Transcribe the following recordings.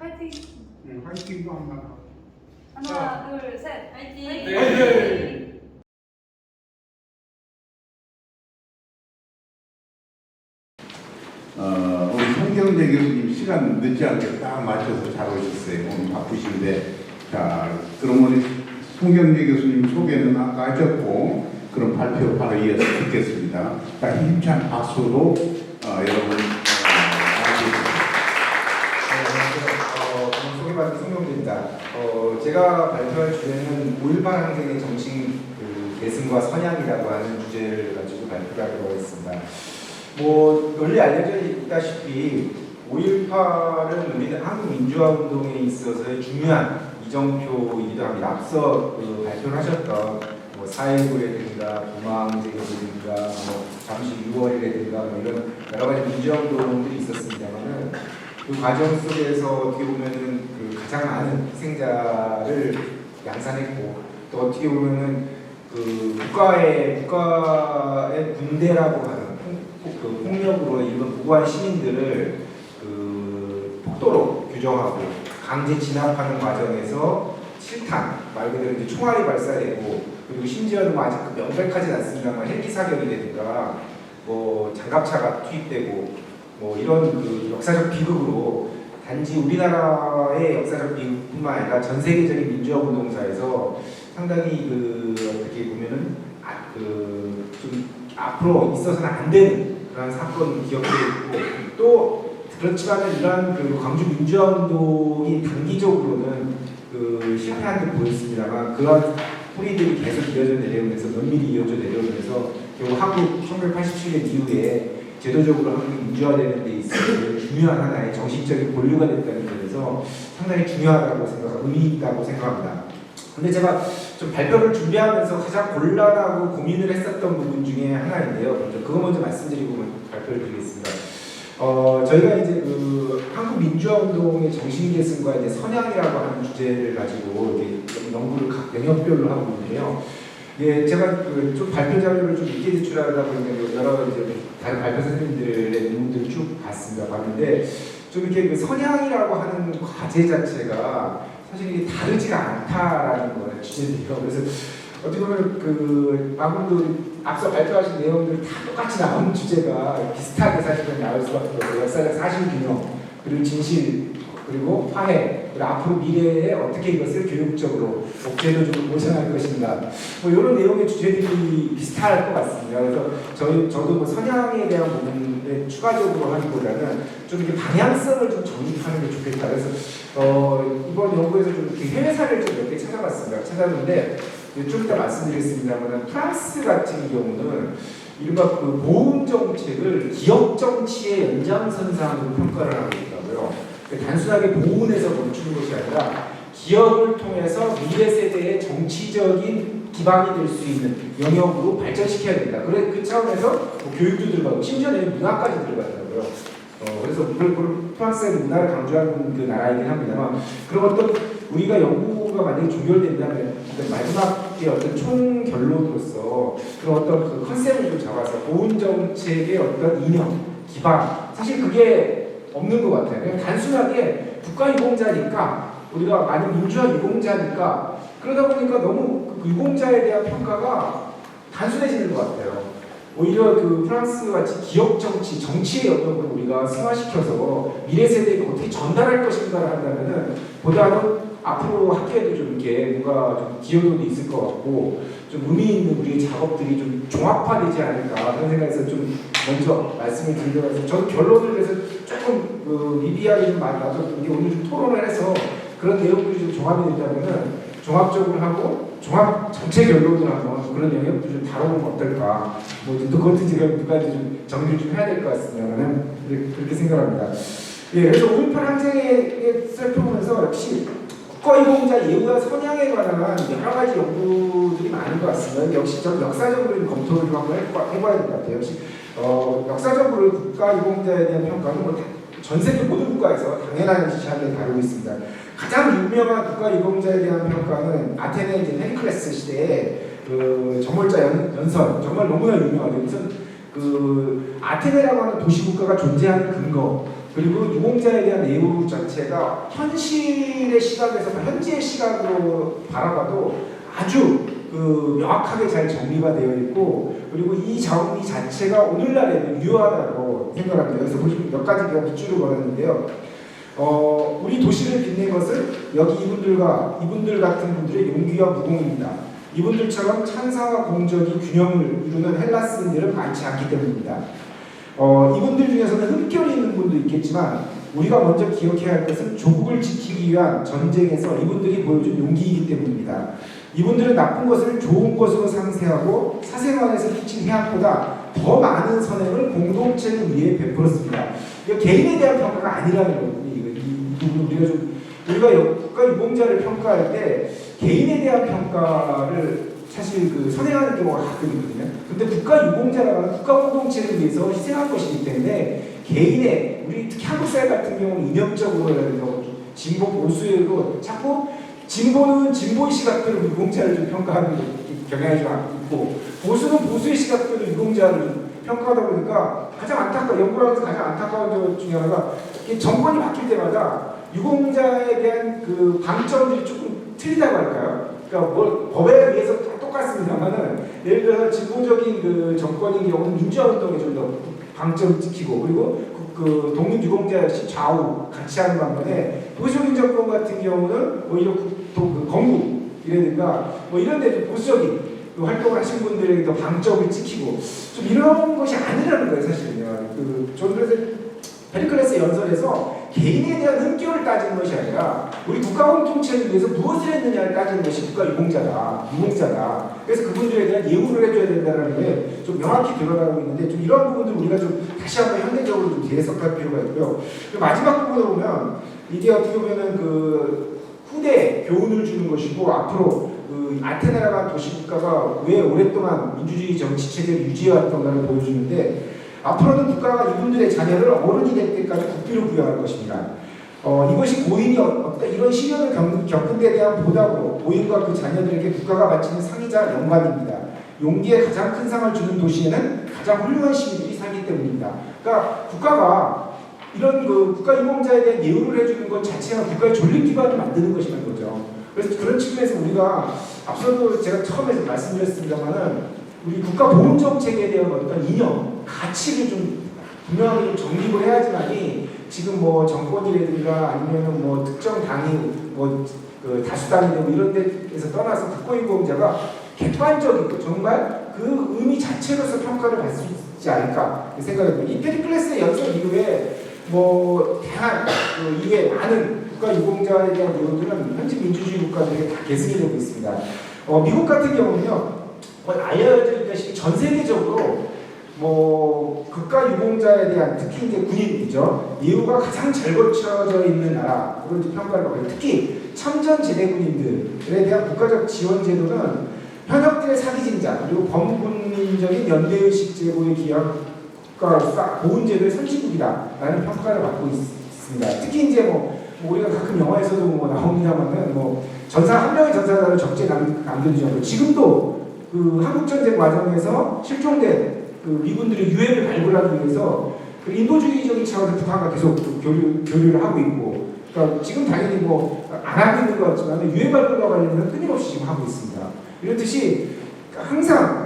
화이팅! 화이팅도 한번 하고. 하나, 둘, 셋! 화이팅! 네. 우리 송경재 교수님 시간 늦지 않게 딱 맞춰서 잘 오셨어요. 오늘 바쁘신데. 자, 그럼 우리 송경재 교수님 소개는 아까 하셨고, 그럼 발표 바로 이어서 듣겠습니다. 자, 힘찬 박수로 여러분 저는 소개받은 송경재입니다. 제가 발표할 주제는 5.18 항쟁의 정신 계승과 선양이라고 하는 주제를 가지고 발표를 하려고 했습니다. 널리 알려져 있다시피 5.18은 우리는 한국 민주화 운동에 있어서의 중요한 이정표이기도 합니다. 앞서 발표를 하셨던 4.19라든가 부마항쟁이라든가 잠시 6월이라든가 이런 여러 가지 민주화 운동들이 있었습니다만은 그 과정 속에서 어떻게 보면은 가장 많은 희생자를 양산했고 또 어떻게 보면은 국가의 군대라고 하는 폭력으로 일본 무고한 시민들을 폭도로 규정하고 강제 진압하는 과정에서 실탄 말 그대로 이제 총알이 발사되고 그리고 심지어는 아직 명백하진 않습니다만 헬기 사격이라든가 장갑차가 투입되고 이런 역사적 비극으로 단지 우리나라의 역사적 비극뿐만 아니라 전 세계적인 민주화 운동사에서 상당히 어떻게 보면은 좀 앞으로 있어서는 안 되는 그런 사건 기억되어 있고 또 그렇지만 이러한 광주 민주화 운동이 단기적으로는 실패한 듯 보였습니다만 그런 뿌리들이 계속 이어져 내려오면서 면밀히 이어져 내려오면서 결국 한국 1987년 이후에 제도적으로 한국이 민주화되는 데 있어서 중요한 하나의 정신적인 본류가 됐다는 점에서 상당히 중요하다고 의미 있다고 생각합니다. 근데 제가 좀 발표를 준비하면서 가장 곤란하고 고민을 했었던 부분 중에 하나인데요. 그거 먼저 말씀드리고 발표를 드리겠습니다. 저희가 이제 한국 민주화 운동의 정신 계승과 이제 선양이라고 하는 주제를 가지고 이렇게 연구를 각 영역별로 하고 있는데요. 예, 제가 좀 발표 자료를 좀 늦게 제출하다 보니까 여러 이제 다른 발표 선생님들의 논문들을 쭉 봤는데 좀 이렇게 선양이라고 하는 과제 자체가 사실 이게 다르지가 않다라는 거예요, 주제들이요. 그래서 어떻게 보면 방금도 앞서 발표하신 내용들이 다 똑같이 나오는 주제가 비슷하게 사실은 나올 수밖에 없어요. 역사적 사실균형, 그리고 진실, 그리고 화해, 그리고 앞으로 미래에 어떻게 이것을 교육적으로, 제도적으로 보존할 것인가, 이런 내용의 주제들이 비슷할 것 같습니다. 그래서 저도 선양에 대한 부분에 추가적으로 하기보다는 좀 이렇게 방향성을 좀 정립하는 게 좋겠다. 그래서 이번 연구에서 좀 이렇게 해외 사례를 좀 몇 개 찾아봤는데 좀 이따 말씀드리겠습니다만 프랑스 같은 경우는 이른바 보훈 정책을 기업 정치의 연장선상으로 평가를 하고 있더라고요. 단순하게 보훈에서 멈추는 것이 아니라 기업을 통해서 미래 세대의 정치적인 기반이 될 수 있는 영역으로 발전시켜야 된다. 그 차원에서 교육도 들어가고 심지어 문화까지 들어가더라고요. 그래서 프랑스의 문화를 강조하는 나라이긴 합니다만 그런 어떤 우리가 연구가 만약에 종결된다면 마지막에 어떤 총 결론으로서 그런 어떤 컨셉을 좀 잡아서 보훈 정책의 어떤 이념, 기반 사실 그게 없는 것 같아요. 그냥 단순하게 국가 유공자니까 우리가 많은 민주화 유공자니까 그러다 보니까 너무 유공자에 대한 평가가 단순해지는 것 같아요. 오히려 프랑스 같이 기업 정치의 영역을 우리가 승화시켜서 미래 세대에게 어떻게 전달할 것인가를 한다면은 보다는 앞으로 학교에도 좀 이렇게 뭔가 좀 기여도도 있을 것 같고 좀 의미 있는 우리의 작업들이 좀 종합화되지 않을까 그런 생각에서 좀 먼저 말씀을 드리려고 해서 저는 결론을 내서 조금 미비하게 좀 나도 이게 오늘 좀 토론을 해서 그런 내용들이 좀 종합이 된다면은 종합적으로 하고 종합 전체 결론을 한번 그런 영역도 좀 다뤄보면 어떨까 그것도 제가 누구한테 좀 정리를 좀 해야 될 것 같습니다만 그렇게 생각합니다. 예, 그래서 5.18 항쟁에 살펴보면서 역시 국가유공자 예우와 선양에 관한 여러 가지 연구들이 많은 것 같습니다. 역시 좀 역사적으로 검토를 좀 한번 해봐야 될 것 같아요. 역시 역사적으로 국가유공자에 대한 평가는 전 세계 모든 국가에서 당연한 시시하게 다루고 있습니다. 가장 유명한 국가유공자에 대한 평가는 아테네 페리클레스 시대에 정월자 연설 정말 너무나 유명하죠. 우선 아테네라고 하는 도시국가가 존재하는 근거 그리고 유공자에 대한 내용 자체가 현실의 시각에서 현재의 시각으로 바라봐도 아주 명확하게 잘 정리가 되어 있고, 그리고 이 정리 자체가 오늘날에도 유효하다고 생각합니다. 그래서 보시면 몇 가지 제가 밑줄을 걸었는데요. 우리 도시를 빛낸 것은 여기 이분들 같은 분들의 용기와 무공입니다. 이분들처럼 찬사와 공적이 균형을 이루는 헬라스인들은 많지 않기 때문입니다. 이분들 중에서는 흠결이 있는 분도 있겠지만 우리가 먼저 기억해야 할 것은 조국을 지키기 위한 전쟁에서 이분들이 보여준 용기이기 때문입니다. 이분들은 나쁜 것을 좋은 것으로 상쇄하고 사생활에서 끼친 해악보다 더 많은 선행을 공동체를 위해 베풀었습니다. 이거 개인에 대한 평가가 아니라는 거거든요. 우리가 국가 유공자를 평가할 때 개인에 대한 평가를 사실 선행하는 경우가 가끔 있거든요. 근데 국가 유공자라는 국가 공동체를 위해서 희생한 것이기 때문에 개인의, 우리 특히 한국 사회 같은 경우는 이념적으로 진보 보수로 자꾸 진보는 진보의 시각대로 유공자를 좀 평가하는 경향이 좀 있고, 보수는 보수의 시각대로 유공자를 좀 평가하다 보니까 연구하면서 가장 안타까운 점 중에 하나가 정권이 바뀔 때마다 유공자에 대한 방점들이 조금 틀리다고 할까요? 그러니까 법에 의해서 다 똑같습니다만은, 예를 들어서 진보적인 정권인 경우는 민주화운동에 좀 더 방점을 찍히고, 그리고 독립유공자 역시 좌우 같이 하는 반면에 보수적인 정권 같은 경우는 오히려 건국이라든가 이런 데 좀 보수적인 활동을 하신 분들에게 더 방점을 찍히고, 좀 이런 것이 아니라는 거예요, 사실은요. 저는 그래서 페리클레스 연설에서 개인에 대한 흠결을 따지는 것이 아니라 우리 국가 공동체를 위해서 무엇을 했느냐를 따지는 것이 국가 유공자다. 그래서 그분들에 대한 예우를 해줘야 된다는 게 좀 명확히 드러나고 있는데, 좀 이런 부분들 우리가 좀 다시 한번 현대적으로 좀 재해석할 필요가 있고요. 그리고 마지막 부분을 보면 이게 어떻게 보면은 후대 교훈을 주는 것이고, 앞으로 아테네라는 도시국가가 왜 오랫동안 민주주의 정치 체제를 유지해왔던가를 보여주는데, 앞으로는 국가가 이분들의 자녀를 어른이 될 때까지 국비로 부여할 것입니다. 이것이 고인이 이런 시련을 겪은 데 대한 보답으로 고인과 그 자녀들에게 국가가 바치는 상이자 영광입니다. 용기에 가장 큰 상을 주는 도시에는 가장 훌륭한 시민들이 살기 때문입니다. 그러니까 국가가 이런 국가 유공자에 대한 예우를 해주는 것 자체가 국가의 존립 기반을 만드는 것이라는 거죠. 그래서 그런 측면에서 우리가 앞서도 제가 처음에 말씀드렸습니다만은 우리 국가 보훈 정책에 대한 어떤 이념, 가치를 좀 분명하게 좀 정립을 해야지만이 지금 정권이라든가 아니면 특정 당이 다수당이 되고 이런 데에서 떠나서 국가유공자가 객관적이고 정말 그 의미 자체로서 평가를 받을 수 있지 않을까 생각이 듭니다. 이 페리클레스의 연설 이후에 대한 이후에 많은 국가유공자에 대한 내용들은 현재 민주주의 국가들에게 다 계승이 되고 있습니다. 미국 같은 경우는요, 알려져 있다시피 전 세계적으로 국가 유공자에 대한, 특히 이제 군인이죠, 예우가 가장 잘 거쳐져 있는 나라로 평가를 받고, 특히 참전 제대 군인들에 대한 국가적 지원 제도는 현역들의 사기진자 그리고 범국민적인 연대의식 제고에 기여한 국가 보훈 제도의 선진국이다라는 평가를 받고 있습니다. 특히 이제 우리가 가끔 영화에서도 나옵니다만은 전사 한 명의 전사자를 적재 남겨두지 않고, 지금도 한국전쟁 과정에서 실종된 미군들의 유해를 발굴하기 위해서 인도주의적인 차원에서 북한과 계속 교류를 하고 있고, 그러니까 지금 당연히 안 하고 있는 것 같지만 유해 발굴과 관련해서 끊임없이 지금 하고 있습니다. 이렇듯이 항상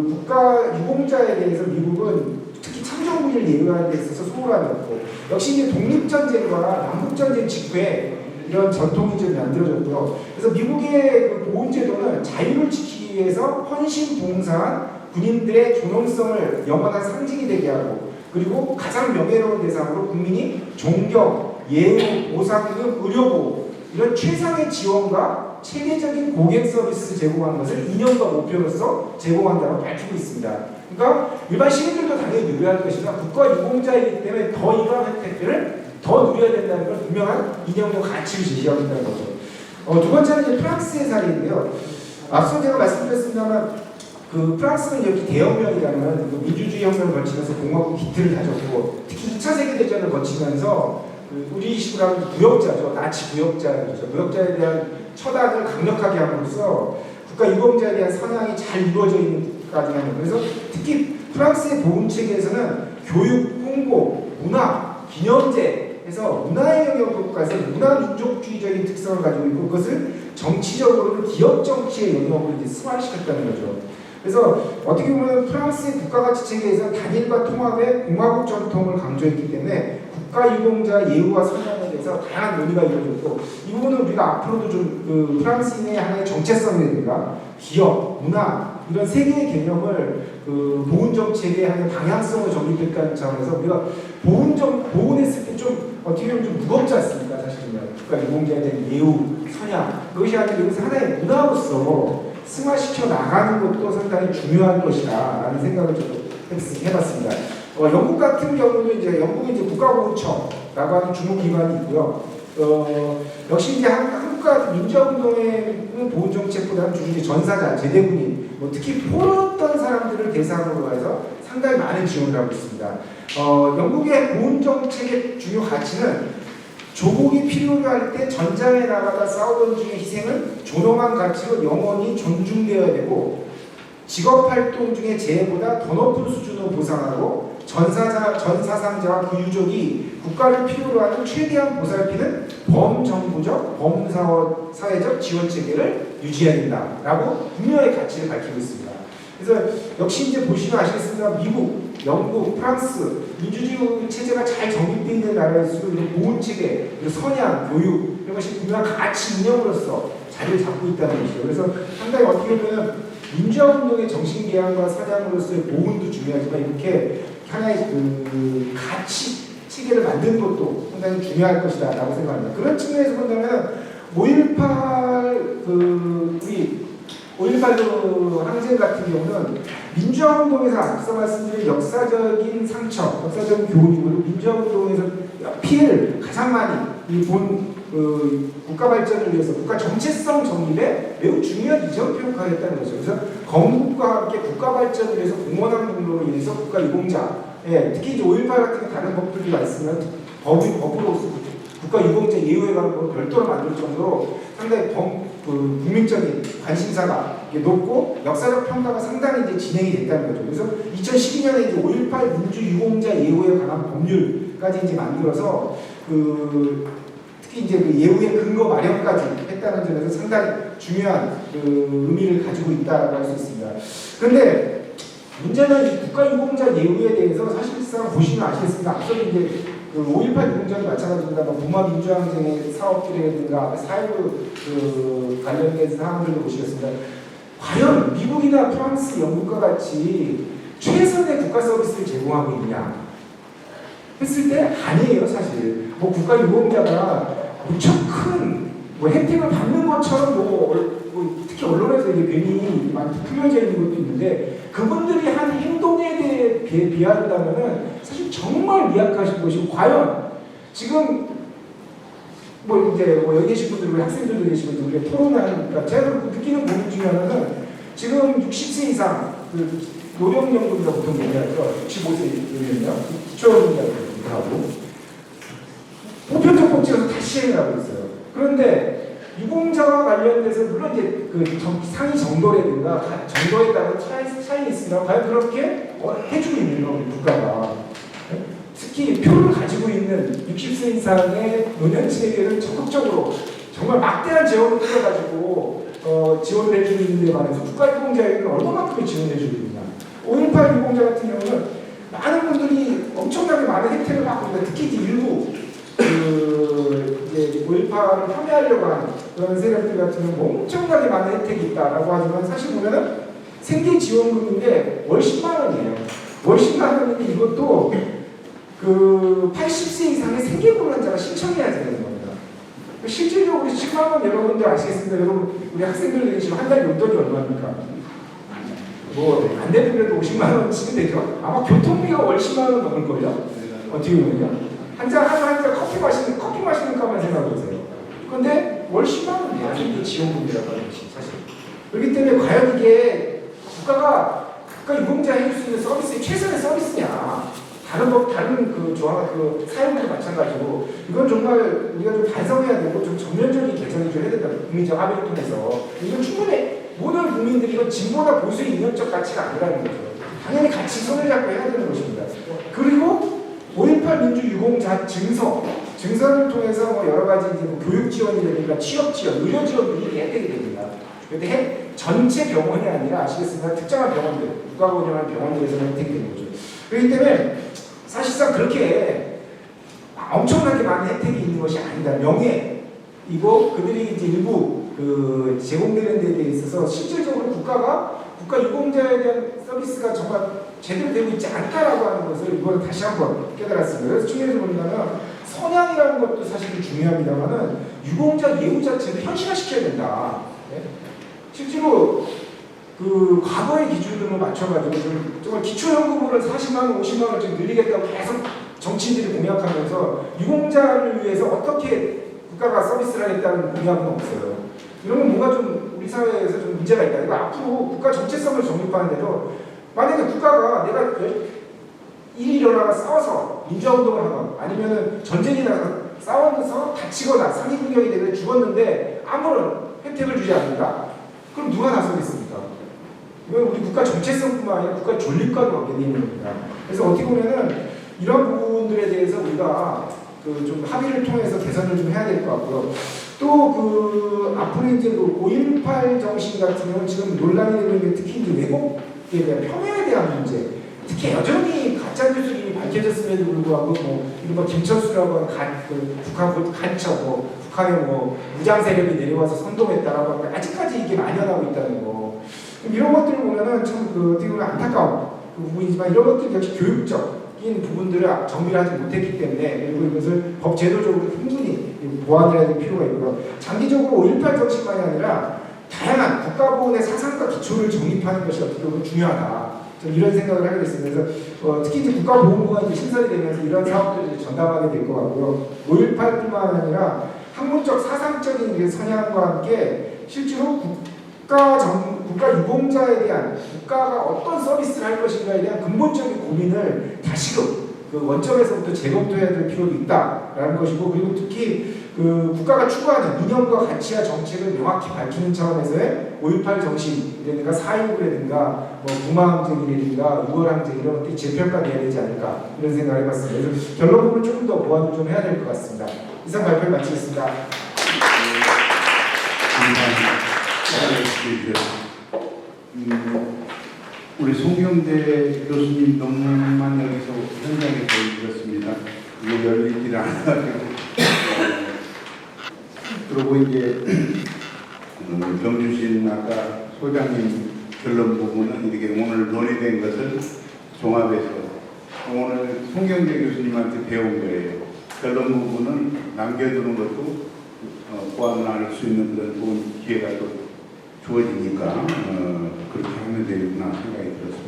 국가 유공자에 대해서 미국은 특히 참정군을 예우하는 데 있어서 소홀함이 없고, 역시 이제 독립전쟁과 남북전쟁 직후에 이런 전통이 좀 만들어졌고요. 그래서 미국의 보훈제도는 자유를 지키기 위해서 헌신 봉사한 군인들의 존엄성을 영원한 상징이 되게 하고, 그리고 가장 명예로운 대상으로 국민이 존경, 예우, 보상금, 의료보호 이런 최상의 지원과 체계적인 고객 서비스 제공하는 것을 이념과 목표로서 제공한다고 밝히고 있습니다. 그러니까 일반 시민들도 당연히 누려야 할 것이다. 국가 유공자이기 때문에 더 이러한 혜택들을 더 누려야 된다는 걸 분명한 이념과 가치를 제시하고 있다는 거죠. 두 번째는 이제 프랑스의 사례인데요. 앞서 제가 말씀드렸습니다만 프랑스는 이렇게 대혁명이라는 민주주의 혁명을 거치면서 공화국 기틀을 다졌고, 특히 2차 세계대전을 거치면서 우리 식으로 하면 부역자죠. 나치 부역자죠. 부역자에 대한 처단을 강력하게 함으로써 국가 유공자에 대한 선양이 잘 이루어져 있는 국가 중에 하나. 그래서 특히 프랑스의 보훈 체계에서는 교육, 홍보, 문화, 기념제에서 문화의 영역으로 가서 문화민족주의적인 특성을 가지고 있고 그것을 정치적으로는 기업 정치의 영역으로 이제 승화시켰다는 거죠. 그래서 어떻게 보면 프랑스의 국가가치 체계에서 단일과 통합의 공화국 전통을 강조했기 때문에 국가유공자 예우와 선양에 대해서 다양한 논의가 이루어졌고 이 부분은 우리가 앞으로도 좀 그 프랑스인의 하나의 정체성이라든가 기업, 문화 이런 세 개의 개념을 그 보훈 정책의 하나의 방향성을 정립했다는 차원에서 우리가 보훈했을 때 좀 어떻게 보면 좀 무겁지 않습니까? 사실은 국가유공자에 대한 예우, 선양 그것이 아니라 여기서 하나의 문화로서 승화시켜 나가는 것도 상당히 중요한 것이다 라는 생각을 좀 해봤습니다. 영국 같은 경우도 이제 영국이 이제 국가보훈청라고 하는 주무기관이 있고요. 역시 이제 한국과 민주화운동의 보훈 정책보다는 주로 이제 전사자, 제대군인, 뭐 특히 포로였던 사람들을 대상으로 해서 상당히 많은 지원을 하고 있습니다. 영국의 보훈 정책의 중요 가치는 조국이 필요로 할 때 전장에 나가다 싸우던 중에 희생은 존엄한 가치로 영원히 존중되어야 되고 직업활동 중에 재해보다 더 높은 수준으로 보상하고 전사상자와 그 유족이 국가를 필요로 하는 최대한 보살피는 범정부적, 범사회적 지원체계를 유지해야 된다라고 분명히 가치를 밝히고 있습니다. 그래서 역시 이제 보시면 아시겠습니다. 미국, 영국, 프랑스 민주주의 체제가 잘 정립되어 있는 나라일수록 이런 보훈체계, 선양, 교육 이런 것이 분명한 가치 이념으로서 자리를 잡고 있다는 것이죠. 그래서 상당히 어떻게 보면 민주화운동의 정신개혁과 사장으로서의 보훈도 중요하지만 이렇게 하나의 그 가치 체계를 만드는 것도 상당히 중요할 것이다 라고 생각합니다. 그런 측면에서 본다면 5.18 그 항쟁 같은 경우는 민주화운동에서 앞서 말씀드린 역사적인 상처, 역사적인 교훈이고 민주화운동에서 피해를 가장 많이 국가 발전을 위해서 국가 정체성 정립에 매우 중요한 이정표를 가했다는 거죠. 그래서 건국과 함께 국가 발전을 위해서 공헌한 공로로 인해서 국가 유공자, 특히 이제 5.18 같은 다른 법들이 있으면 법으로서 국가 유공자 예우에 관한 법을 별도로 만들 정도로 상당히 국민적인 관심사가 높고 역사적 평가가 상당히 이제 진행이 됐다는 거죠. 그래서 2012년에 이제 5.18 민주 유공자 예우에 관한 법률까지 이제 만들어서 특히 이제 그 예우의 근거 마련까지 했다는 점에서 상당히 중요한 의미를 가지고 있다고 할 수 있습니다. 그런데 문제는 이 국가유공자 예우에 대해서 사실상 보시면 아시겠습니다. 앞서 이제 그 5.18 유공자도 마찬가지입니다. 부마 민주항쟁의 사업들이라든가 사회부 관련된 사항들도 보시겠습니다. 과연 미국이나 프랑스, 영국과 같이 최선의 국가 서비스를 제공하고 있냐 했을 때 아니에요. 사실 국가 유공자가 무척 큰 혜택을 받는 것처럼 특히 언론에서 이게 괜히 많이 풀려져 있는 것도 있는데 그분들이 한 행동에 대해 비하한다면은 사실 정말 미약하신 것이고 과연 지금 여기 계신 분들, 우리 학생들도 계시고 우리가 토론하니까 제가 느끼는 부분 중에 하나는 지금 60세 이상 노령연금이라고 보통 얘기하죠. 65세면요. 기초연금이라고 하고 보편적 복지에서 다 시행을 하고 있어요. 그런데 유공자와 관련돼서 물론 이제 상위 정도라든가 정도에 따라 차이는 있습니다. 과연 그렇게 해주고 있는 거 국가가 특히 표를 가지고 있는 60세 이상의 노년체계를 적극적으로 정말 막대한 재원을 끌어가지고 지원을 해주고 있는 데 관해서 국가유공자에게는 얼마만큼의 지원을 해주고 있느냐. 5.18 유공자 같은 경우는 많은 분들이 엄청나게 많은 혜택을 받고 있는데 특히 이제 일부 이제 5.18을 폄훼하려고 하는 그런 세력들 같은 경우는 엄청나게 많은 혜택이 있다라고 하지만 사실 보면은 생계지원금인데 월 10만 원이에요. 월 10만 원인데 이것도 80세 이상의 생계곤란자가 신청해야 되는 겁니다. 실질적으로 10만 원 여러분들 아시겠습니까? 여러분 우리 학생들 지금 한 달 용돈이 얼마입니까? 안 되는 그래도 50만 원 치면 되죠. 아마 교통비가 월 10만 원 넘을걸요? 어떻게 보면요. 한 잔 커피 마시는 값만 생각해보세요. 그런데 월 10만 원이에요. 생계 지원금이라고 하는 것이 사실. 그렇기 때문에 과연 이게 국가 유공자에 해줄 수 있는 서비스의 최선의 서비스냐? 다른 사회부도 마찬가지고 이건 정말 우리가 좀 반성해야 되고 좀 전면적인 개선을 좀 해야 된다. 국민적 합의를 통해서 이건 충분히 모든 국민들이 이건 진보나 보수의 이념적 가치가 아니라는 거죠. 당연히 같이 손을 잡고 해야 되는 것입니다. 그리고 5.18 5.18 민주 유공자 증서를 통해서 뭐 여러 가지 이제 뭐 교육 지원이라든가 취업 지원, 의료 지원들이 혜택이 됩니다. 그런데 전체 병원이 아니라 아시겠습니까? 특정한 병원들, 국가가 운영하는 병원들에서는 혜택이 되는 거죠. 그렇기 때문에 사실상 그렇게 엄청나게 많은 혜택이 있는 것이 아니다. 명예이고 그들이 이제 일부 그 제공되는 데 있어서 실질적으로 국가 유공자에 대한 서비스가 정말 제대로 되고 있지 않다라고 하는 것을 이번에 다시 한번 깨달았습니다. 그래서 측면에서 본다면 선양이라는 것도 사실 중요합니다만은 유공자 예우 자체를 현실화시켜야 된다. 네? 실제로 그 과거의 기준으로 맞춰가지고 정말 기초연금을 40만 원, 50만 원 좀 늘리겠다고 계속 정치인들이 공약하면서 유공자를 위해서 어떻게 국가가 서비스를 하겠다는 공약은 없어요. 이런 건 뭔가 좀 우리 사회에서 좀 문제가 있다. 이거 앞으로 국가 정체성을 정립하는데도 만약에 국가가 내가 일이 일어나가 싸워서 민주화운동을 하건 아니면은 전쟁이 나서 싸워서 다치거나 상해분경이 되면 죽었는데 아무런 혜택을 주지 않는다? 그럼 누가 나서겠습니까? 이건 우리 국가 정체성뿐만 아니라 국가 존립과도 관계되어 있는 겁니다. 그래서 어떻게 보면은 이런 부분들에 대해서 우리가 그 좀 합의를 통해서 개선을 좀 해야 될 것 같고요. 또 그 앞으로 이제 그 5.18 정신 같은 경우는 지금 논란이 되는 게 특히 이제 왜곡에 대한 평화에 대한 문제. 특히 여전히 가짜 뉴스가 밝혀졌음에도 불구하고 뭐 이른바 김철수라고 하는 북한 간첩, 북한의 뭐 무장 세력이 내려와서 선동했다라고 하는데 아직까지 이게 만연하고 있다는 거. 이런 것들을 보면은 참 어떻게 보면 안타까운 그 부분이지만 이런 것들 역시 교육적인 부분들을 정비를 하지 못했기 때문에 그리고 이것을 법 제도적으로 충분히 보완을 해야 될 필요가 있고요. 장기적으로 5.18 정신만이 아니라 다양한 국가보훈의 사상과 기초를 정립하는 것이 어떻게 보면 중요하다. 저는 이런 생각을 하게 됐습니다. 그래서 특히 이제 국가보훈부가 이제 신설이 되면서 이런 사업들을 이제 전담하게 될 것 같고요. 5.18뿐만 아니라 학문적 사상적인 선양과 함께 실제로 국가 유공자에 대한 국가가 어떤 서비스를 할 것인가에 대한 근본적인 고민을 다시금 그 원점에서부터 재검토해야 될 필요도 있다라는 것이고 그리고 특히 그 국가가 추구하는 이념과 가치와 정책을 명확히 밝히는 차원에서의 5.18 정신이라든가 4.19라든가 뭐 부마항쟁이라든가 6월항쟁 이런 것들이 재평가돼야 되지 않을까 이런 생각을 해봤습니다. 그래서 결론 부분을 조금 더 보완을 좀 해야 될 것 같습니다. 이상 발표를 마치겠습니다. 감사합니다. 우리 송경대 교수님 논문만 여기서 현장에서 읽었습니다. 이게 열리질 않아가지고 그리고 이제 정주신 아까 소장님 결론 부분은 이렇게 오늘 논의된 것을 종합해서 오늘 송경대 교수님한테 배운 거예요. 결론 부분은 남겨두는 것도 보완할 수 있는 그런 좋은 기회가 또 주어지니까 그렇게 하면 되겠구나 생각이 들었습니다.